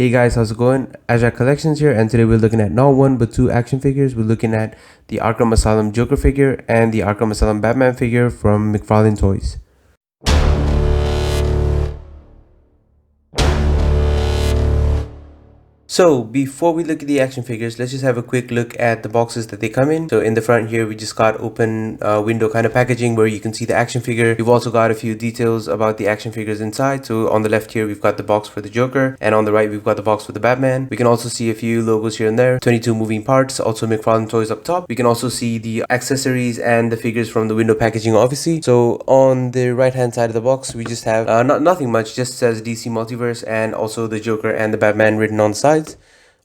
Hey guys, how's it going? Ajak Collections here, and today we're looking at not one but two action figures. We're looking at the Arkham Asylum Joker figure and the Arkham Asylum Batman figure from McFarlane Toys. So before we look at the action figures, let's just have a quick look at the boxes that they come in. So in the front here, we just got open window kind of packaging where you can see the action figure. We've also got a few details about the action figures inside. So on the left here, we've got the box for the Joker, and on the right, we've got the box for the Batman. We can also see a few logos here and there, 22 moving parts, also McFarlane Toys up top. We can also see the accessories and the figures from the window packaging, obviously. So on the right hand side of the box, we just have nothing much, just says DC Multiverse and also the Joker and the Batman written on the side.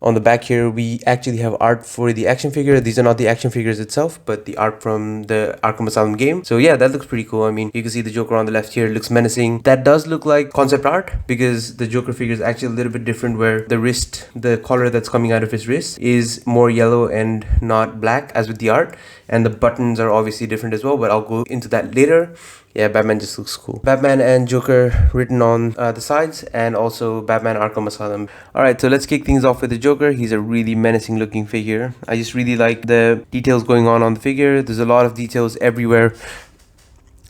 On the back here, we actually have art for the action figure. These are not the action figures itself, but the art from the Arkham Asylum game. So yeah, that looks pretty cool. I mean, you can see the Joker on the left here. It looks menacing. That does look like concept art because the Joker figure is actually a little bit different, where the wrist, the collar that's coming out of his wrist is more yellow and not black as with the art. And the buttons are obviously different as well, but I'll go into that later. Yeah, Batman just looks cool. Batman and Joker written on the sides, and also Batman Arkham Asylum. Alright, so let's kick things off with the Joker. He's a really menacing looking figure. I just really like the details going on the figure. There's a lot of details everywhere.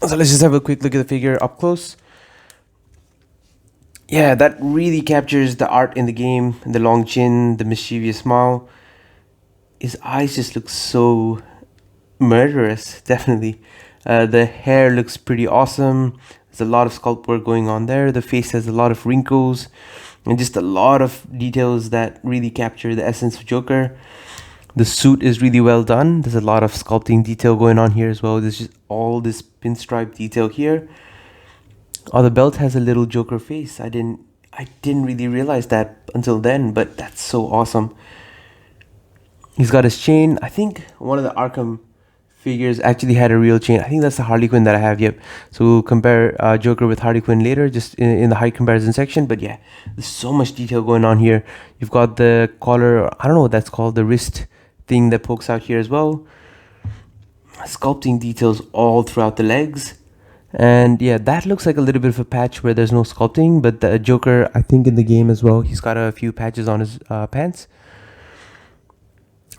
So let's just have a quick look at the figure up close. Yeah, that really captures the art in the game. The long chin, the mischievous smile. His eyes just look so murderous, definitely. The hair looks pretty awesome. There's a lot of sculpt work going on there. The face has a lot of wrinkles and just a lot of details that really capture the essence of Joker. The suit is really well done. There's a lot of sculpting detail going on here as well. There's just all this pinstripe detail here. Oh, the belt has a little Joker face. I didn't really realize that until then, but that's so awesome. He's got his chain. I think one of the Arkham figures actually had a real chain. I think that's the Harley Quinn that I have. Yep. So we'll compare Joker with Harley Quinn later, just in the height comparison section. But yeah, there's so much detail going on here. You've got the collar, I don't know what that's called, the wrist thing that pokes out here as well. Sculpting details all throughout the legs. And yeah, that looks like a little bit of a patch where there's no sculpting, but the Joker, I think in the game as well, he's got a few patches on his pants.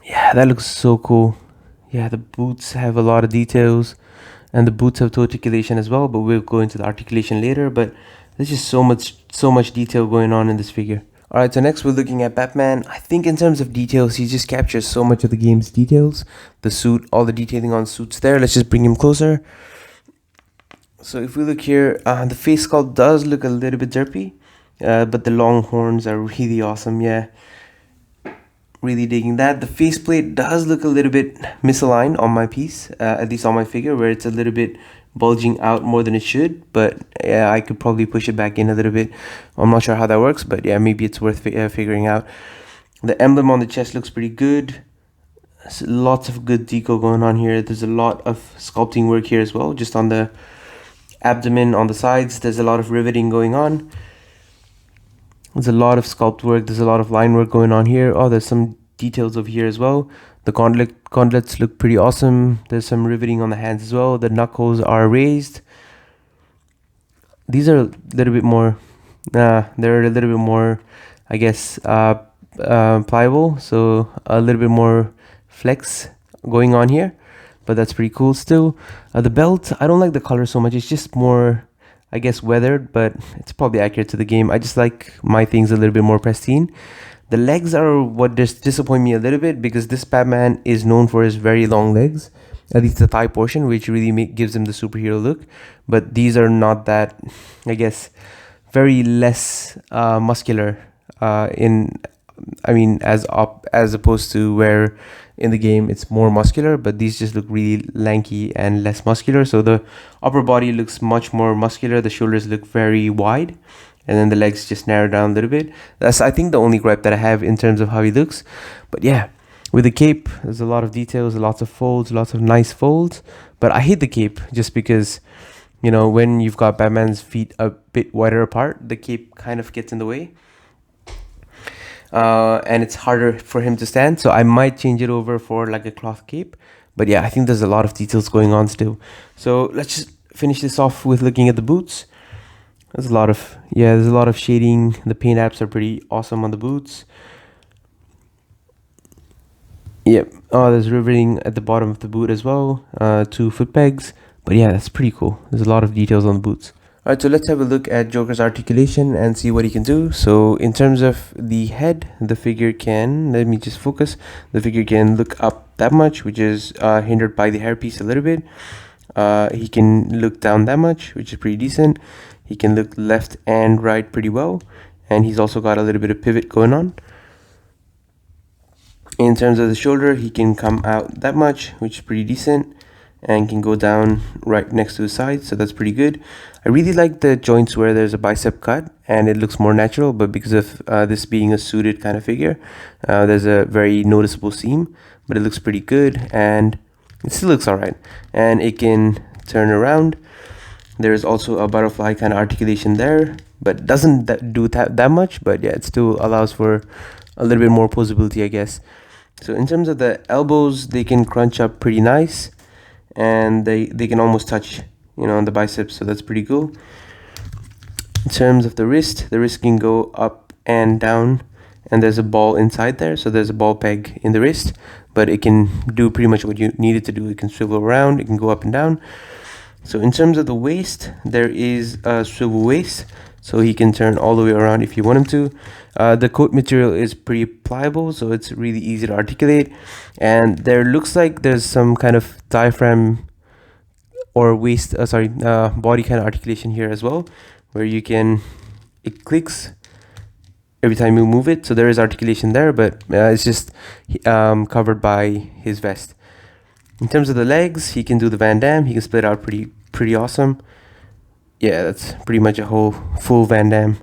Yeah, that looks so cool. Yeah, the boots have a lot of details, and the boots have articulation as well, but we'll go into the articulation later. But there's just so much detail going on in this figure. Alright, so next we're looking at Batman. I think in terms of details, he just captures so much of the game's details. The suit, all the detailing on suits there. Let's just bring him closer. So if we look here, the face sculpt does look a little bit derpy, but the long horns are really awesome. Yeah, really digging that. The faceplate does look a little bit misaligned on my piece, at least on my figure, where it's a little bit bulging out more than it should. But yeah, I could probably push it back in a little bit. I'm not sure how that works, but yeah, maybe it's worth figuring out. The emblem on the chest looks pretty good. There's lots of good deco going on here. There's a lot of sculpting work here as well, just on the abdomen, on the sides. There's a lot of riveting going on. There's a lot of sculpt work. There's a lot of line work going on here. Oh, there's some details over here as well. The gauntlets look pretty awesome. There's some riveting on the hands as well. The knuckles are raised. These are a little bit more, they're a little bit more, I guess, pliable. So a little bit more flex going on here. But that's pretty cool still. The belt, I don't like the color so much. It's just more, I guess, weathered, but it's probably accurate to the game. I just like my things a little bit more pristine. The legs are what disappoint me a little bit, because this Batman is known for his very long legs, at least the thigh portion, which really gives him the superhero look. But these are not that, I guess, very less muscular as opposed to where in the game it's more muscular, but these just look really lanky and less muscular. So the upper body looks much more muscular. The shoulders look very wide, and then the legs just narrow down a little bit. That's, I think, the only gripe that I have in terms of how he looks. But yeah, with the cape, there's a lot of details, lots of folds, lots of nice folds. But I hate the cape just because, you know, when you've got Batman's feet a bit wider apart, the cape kind of gets in the way. And it's harder for him to stand, so I might change it over for like a cloth cape. But yeah, I think there's a lot of details going on still. So let's just finish this off with looking at the boots. There's a lot of, yeah, there's a lot of shading. The paint apps are pretty awesome on the boots. Yep. Oh, there's riveting at the bottom of the boot as well. 2 foot pegs. But yeah, that's pretty cool. There's a lot of details on the boots. Alright, so let's have a look at Joker's articulation and see what he can do. So in terms of the head, the figure can, let me just focus. The figure can look up that much, which is hindered by the hairpiece a little bit. He can look down that much, which is pretty decent. He can look left and right pretty well. And he's also got a little bit of pivot going on. In terms of the shoulder, he can come out that much, which is pretty decent, and can go down right next to his side, so that's pretty good. I really like the joints where there's a bicep cut and it looks more natural, but because of this being a suited kind of figure, there's a very noticeable seam, but it looks pretty good and it still looks alright. And it can turn around. There's also a butterfly kind of articulation there, but doesn't do that much, but yeah, it still allows for a little bit more posability, I guess. So in terms of the elbows, they can crunch up pretty nice, and they can almost touch, you know, on the biceps, so that's pretty cool. In terms of the wrist can go up and down, and there's a ball inside there, so there's a ball peg in the wrist, but it can do pretty much what you need it to do. It can swivel around, it can go up and down. So in terms of the waist, there is a swivel waist, so he can turn all the way around if you want him to. The coat material is pretty pliable, so it's really easy to articulate. And there looks like there's some kind of diaphragm or waist, body kind of articulation here as well, where it clicks every time you move it. So there is articulation there, but it's just covered by his vest. In terms of the legs, he can do the Van Damme. He can split out pretty awesome. Yeah, that's pretty much a whole full Van Damme.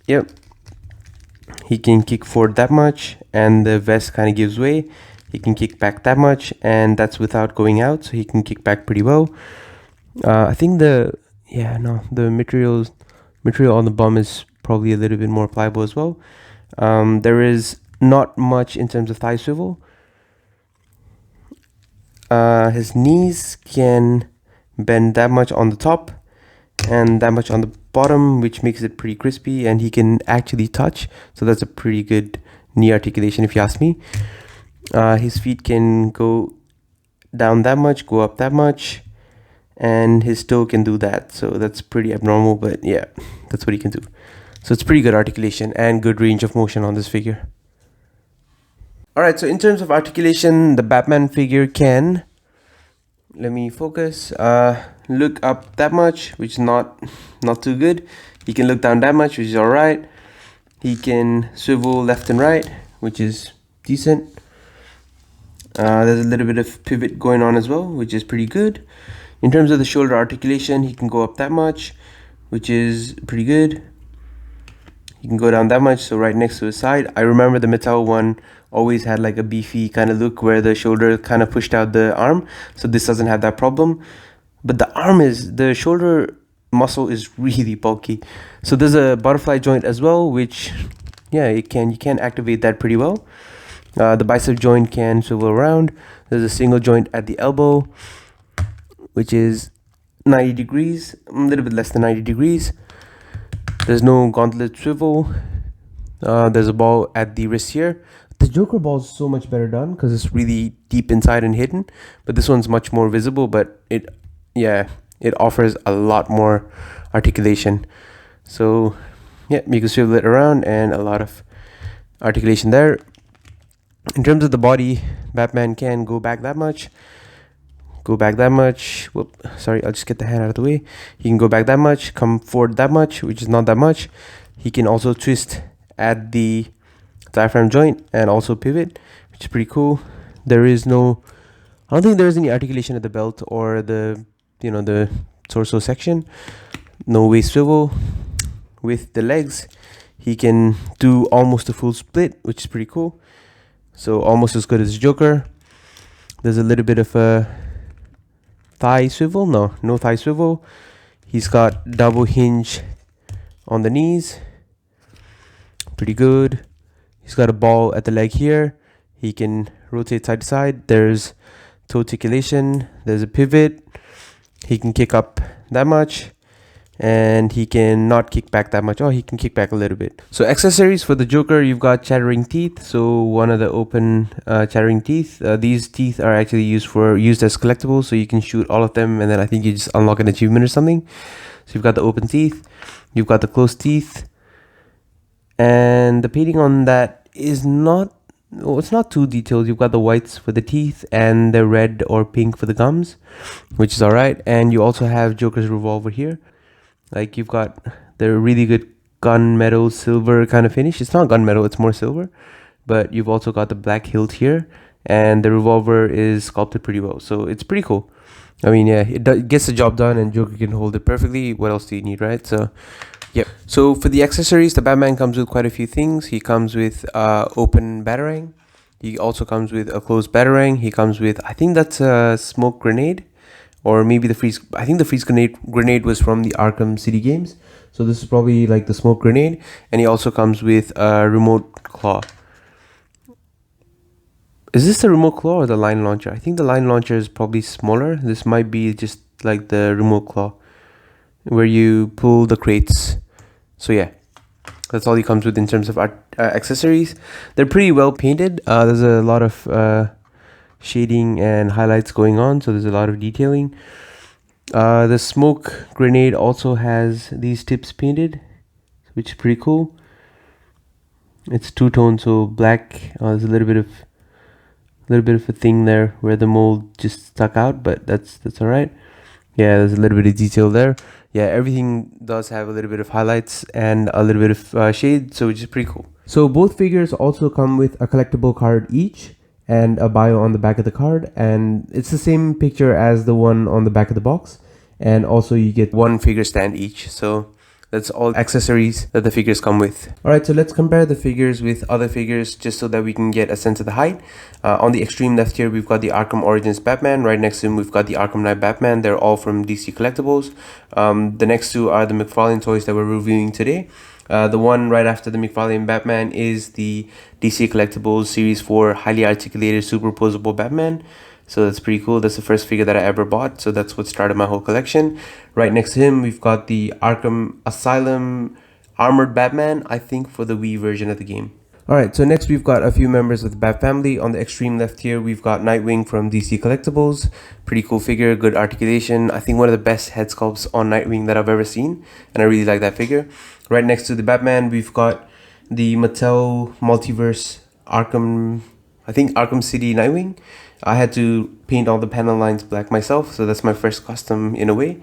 Yep. He can kick forward that much, and the vest kind of gives way. He can kick back that much, and that's without going out, so he can kick back pretty well. I think the material on the bum is probably a little bit more pliable as well. There is not much in terms of thigh swivel. His knees can bend that much on the top and that much on the bottom, which makes it pretty crispy, and he can actually touch, so that's a pretty good knee articulation if you ask me. His feet can go down that much, go up that much, and his toe can do that, so that's pretty abnormal, but yeah, that's what he can do. So it's pretty good articulation and good range of motion on this figure. Alright, so in terms of articulation, the Batman figure can, let me focus, look up that much, which is not too good. He can look down that much, which is alright. He can swivel left and right, which is decent. There's a little bit of pivot going on as well, which is pretty good. In terms of the shoulder articulation, he can go up that much, which is pretty good. He can go down that much, so right next to his side. I remember the Mattel one always had like a beefy kind of look where the shoulder kind of pushed out the arm, so this doesn't have that problem. But the shoulder muscle is really bulky. So there's a butterfly joint as well, which, yeah, you can activate that pretty well. The bicep joint can swivel around. There's a single joint at the elbow, which is 90 degrees, a little bit less than 90 degrees. There's no gauntlet swivel. There's a ball at the wrist here. The Joker ball is so much better done because it's really deep inside and hidden, but this one's much more visible, but it offers a lot more articulation. So yeah, you can swivel it around and a lot of articulation there. In terms of the body, Batman can go back that much, whoop, sorry, I'll just get the hand out of the way. He can go back that much, come forward that much, which is not that much. He can also twist at the diaphragm joint and also pivot, which is pretty cool. I don't think there is any articulation at the belt or the torso section. No waist swivel. With the legs, he can do almost a full split, which is pretty cool. So almost as good as Joker. There's a little bit of a thigh swivel. No thigh swivel. He's got double hinge on the knees. Pretty good. He's got a ball at the leg here. He can rotate side to side. There's toe articulation. There's a pivot. He can kick up that much. and he can not kick back that much. Oh, he can kick back a little bit. So accessories for the Joker, you've got chattering teeth. So one of the open chattering teeth. These teeth are actually used as collectibles, so you can shoot all of them, and then I think you just unlock an achievement or something. So you've got the open teeth, you've got the closed teeth, and the painting on that is not, well, it's not too detailed. You've got the whites for the teeth and the red or pink for the gums, which is all right. And you also have Joker's revolver here. Like, you've got the really good gunmetal silver kind of finish. It's not gunmetal, it's more silver. But you've also got the black hilt here, and the revolver is sculpted pretty well. So it's pretty cool. I mean, yeah, it gets the job done, and Joker can hold it perfectly. What else do you need, right? So, yep. So for the accessories, the Batman comes with quite a few things. He comes with open batarang. He also comes with a closed batarang. He comes with, I think that's a smoke grenade. Or maybe the freeze, I think the freeze grenade was from the Arkham City games. So this is probably like the smoke grenade. And he also comes with a remote claw. Is this the remote claw or the line launcher? I think the line launcher is probably smaller. This might be just like the remote claw, where you pull the crates. So yeah, that's all he comes with in terms of accessories. They're pretty well painted. There's a lot of shading and highlights going on, so there's a lot of detailing. The smoke grenade also has these tips painted, which is pretty cool. It's two-tone, so black. There's a little bit of a thing there where the mold just stuck out, but that's all right. Yeah, there's a little bit of detail there. Yeah, everything does have a little bit of highlights and a little bit of shade, so which is pretty cool. So both figures also come with a collectible card each, and a bio on the back of the card, and it's the same picture as the one on the back of the box, and also you get one figure stand each. So that's all accessories that the figures come with. Alright, so let's compare the figures with other figures just so that we can get a sense of the height. On the extreme left here, we've got the Arkham Origins Batman. Right next to him, we've got the Arkham Knight Batman. They're all from DC Collectibles. The next two are the McFarlane toys that we're reviewing today. The one right after the McFarlane Batman is the DC Collectibles Series 4 highly articulated superposable Batman. So that's pretty cool. That's the first figure that I ever bought. So that's what started my whole collection. Right next to him, we've got the Arkham Asylum Armored Batman, I think for the Wii version of the game. Alright, so next we've got a few members of the Bat family. On the extreme left here, we've got Nightwing from DC Collectibles. Pretty cool figure, good articulation. I think one of the best head sculpts on Nightwing that I've ever seen. And I really like that figure. Right next to the Batman, we've got the Mattel Multiverse Arkham City Nightwing. I had to paint all the panel lines black myself, so that's my first custom in a way.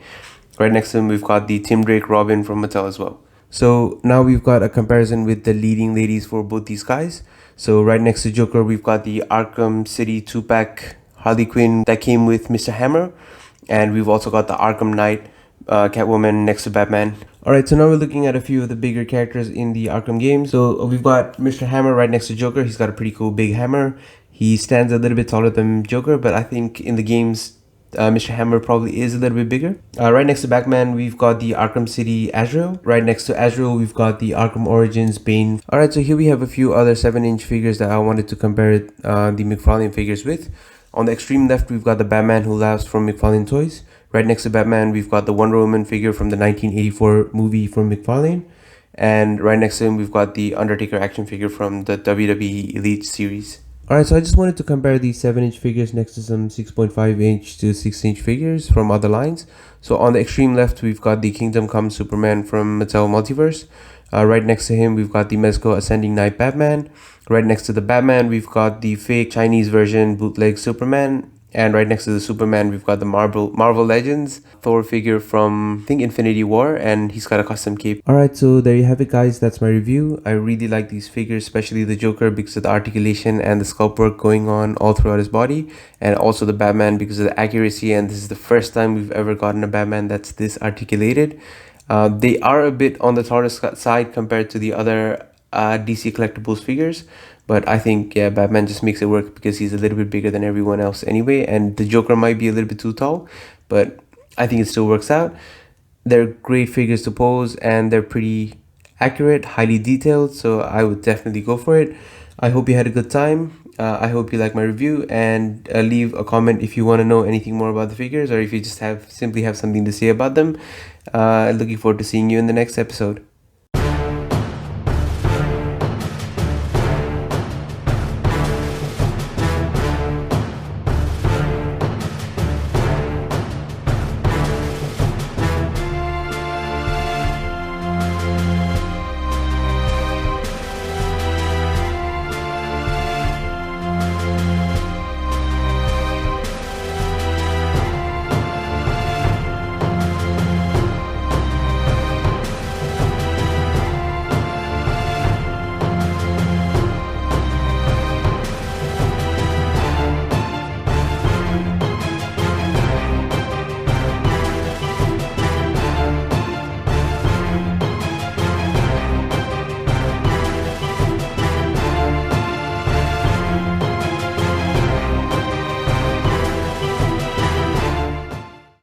Right next to him, we've got the Tim Drake Robin from Mattel as well. So now we've got a comparison with the leading ladies for both these guys. So right next to Joker, we've got the Arkham City 2-pack Harley Quinn that came with Mr. Hammer. And we've also got the Arkham Knight Catwoman next to Batman. Alright, so now we're looking at a few of the bigger characters in the Arkham games. So we've got Mr. Hammer right next to Joker. He's got a pretty cool big hammer. He stands a little bit taller than Joker, but I think in the games, Mr. Hammer probably is a little bit bigger. Right next to Batman, we've got the Arkham City Azrael. Right next to Azrael, we've got the Arkham Origins Bane. Alright, so here we have a few other 7-inch figures that I wanted to compare the McFarlane figures with. On the extreme left, we've got the Batman Who Laughs from McFarlane Toys. Right next to Batman, we've got the Wonder Woman figure from the 1984 movie from McFarlane. And right next to him, we've got the Undertaker action figure from the WWE Elite series. Alright, so I just wanted to compare these 7-inch figures next to some 6.5-inch to 6-inch figures from other lines. So on the extreme left, we've got the Kingdom Come Superman from Mattel Multiverse. Right next to him, we've got the Mezco Ascending Knight Batman. Right next to the Batman, we've got the fake Chinese version bootleg Superman. And right next to the Superman, we've got the Marvel Legends Thor figure from, I think, Infinity War, and he's got a custom cape. Alright, so there you have it, guys. That's my review. I really like these figures, especially the Joker because of the articulation and the sculpt work going on all throughout his body, and also the Batman because of the accuracy, and this is the first time we've ever gotten a Batman that's this articulated. They are a bit on the taller side compared to the other DC Collectibles figures, but I think, yeah, Batman just makes it work because he's a little bit bigger than everyone else anyway, and the Joker might be a little bit too tall, but I think it still works out. They're great figures to pose, and they're pretty accurate, highly detailed, so I would definitely go for it. I hope you had a good time. I hope you like my review, and leave a comment if you want to know anything more about the figures, or if you just simply have something to say about them. Looking forward to seeing you in the next episode.